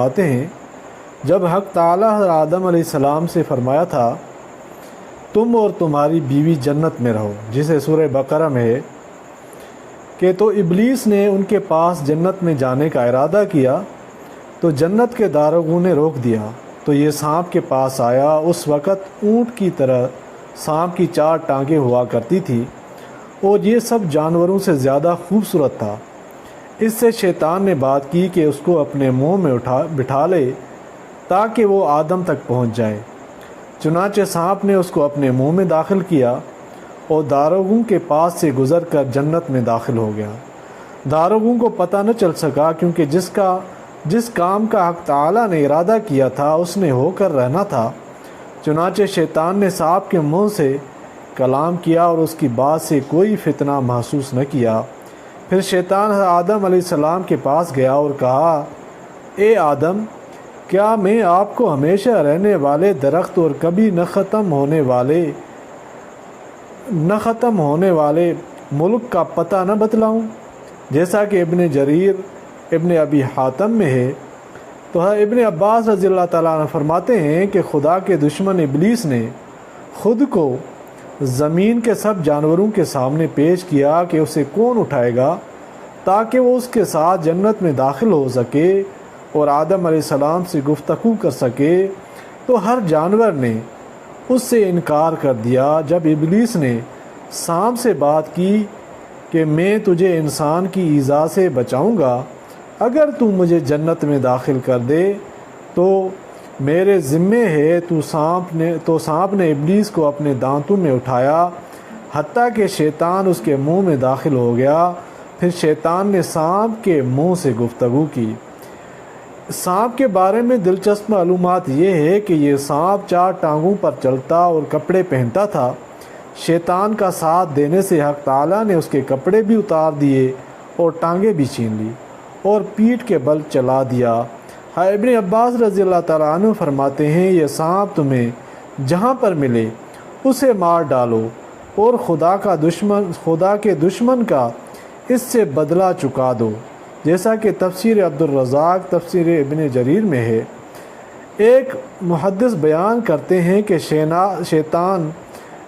آتے ہیں جب حق تعالیٰ آدم علیہ السلام سے فرمایا تھا تم اور تمہاری بیوی جنت میں رہو، جسے سورہ بقرہ میں ہے کہ تو ابلیس نے ان کے پاس جنت میں جانے کا ارادہ کیا تو جنت کے داروغوں نے روک دیا، تو یہ سانپ کے پاس آیا۔ اس وقت اونٹ کی طرح سانپ کی 4 ٹانگیں ہوا کرتی تھی اور یہ سب جانوروں سے زیادہ خوبصورت تھا۔ اس سے شیطان نے بات کی کہ اس کو اپنے منہ میں بٹھا لے تاکہ وہ آدم تک پہنچ جائے۔ چنانچہ سانپ نے اس کو اپنے منہ میں داخل کیا اور داروغوں کے پاس سے گزر کر جنت میں داخل ہو گیا۔ داروغوں کو پتہ نہ چل سکا کیونکہ جس کام کا حق تعالیٰ نے ارادہ کیا تھا اس نے ہو کر رہنا تھا۔ چنانچہ شیطان نے سانپ کے منہ سے کلام کیا اور اس کی بات سے کوئی فتنہ محسوس نہ کیا۔ پھر شیطان آدم علیہ السلام کے پاس گیا اور کہا، اے آدم، کیا میں آپ کو ہمیشہ رہنے والے درخت اور کبھی نہ ختم ہونے والے ملک کا پتہ نہ بتلاؤں؟ جیسا کہ ابن جریر ابن ابی حاتم میں ہے۔ تو ابن عباس رضی اللہ تعالیٰ عنہ فرماتے ہیں کہ خدا کے دشمن ابلیس نے خود کو زمین کے سب جانوروں کے سامنے پیش کیا کہ اسے کون اٹھائے گا تاکہ وہ اس کے ساتھ جنت میں داخل ہو سکے اور آدم علیہ السلام سے گفتگو کر سکے، تو ہر جانور نے اس سے انکار کر دیا۔ جب ابلیس نے سانپ سے بات کی کہ میں تجھے انسان کی ایذا سے بچاؤں گا اگر تو مجھے جنت میں داخل کر دے تو میرے ذمے ہے، تو سانپ نے ابلیس کو اپنے دانتوں میں اٹھایا حتیٰ کہ شیطان اس کے منہ میں داخل ہو گیا۔ پھر شیطان نے سانپ کے منہ سے گفتگو کی۔ سانپ کے بارے میں دلچسپ معلومات یہ ہے کہ یہ سانپ 4 ٹانگوں پر چلتا اور کپڑے پہنتا تھا۔ شیطان کا ساتھ دینے سے حق تعالیٰ نے اس کے کپڑے بھی اتار دیے اور ٹانگیں بھی چھین لی اور پیٹھ کے بل چلا دیا۔ ابن عباس رضی اللہ تعالیٰ عنہ فرماتے ہیں، یہ سانپ تمہیں جہاں پر ملے اسے مار ڈالو اور خدا کے دشمن کا اس سے بدلہ چکا دو، جیسا کہ تفسیر عبدالرزاق تفسیر ابن جریر میں ہے۔ ایک محدث بیان کرتے ہیں کہ شیطان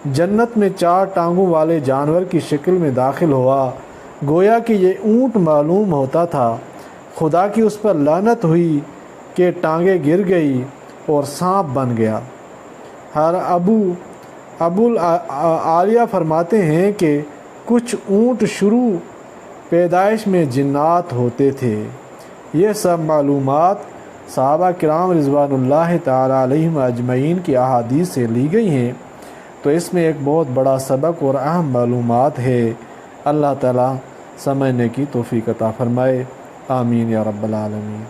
جنت میں 4 ٹانگوں والے جانور کی شکل میں داخل ہوا، گویا کہ یہ اونٹ معلوم ہوتا تھا۔ خدا کی اس پر لعنت ہوئی کہ ٹانگیں گر گئی اور سانپ بن گیا۔ ابو العالیہ فرماتے ہیں کہ کچھ اونٹ شروع پیدائش میں جنات ہوتے تھے۔ یہ سب معلومات صحابہ کرام رضوان اللہ تعالی علیہم اجمعین کی احادیث سے لی گئی ہیں، تو اس میں ایک بہت بڑا سبق اور اہم معلومات ہے۔ اللہ تعالی سمجھنے کی توفیق عطا فرمائے، آمین یا رب العالمین۔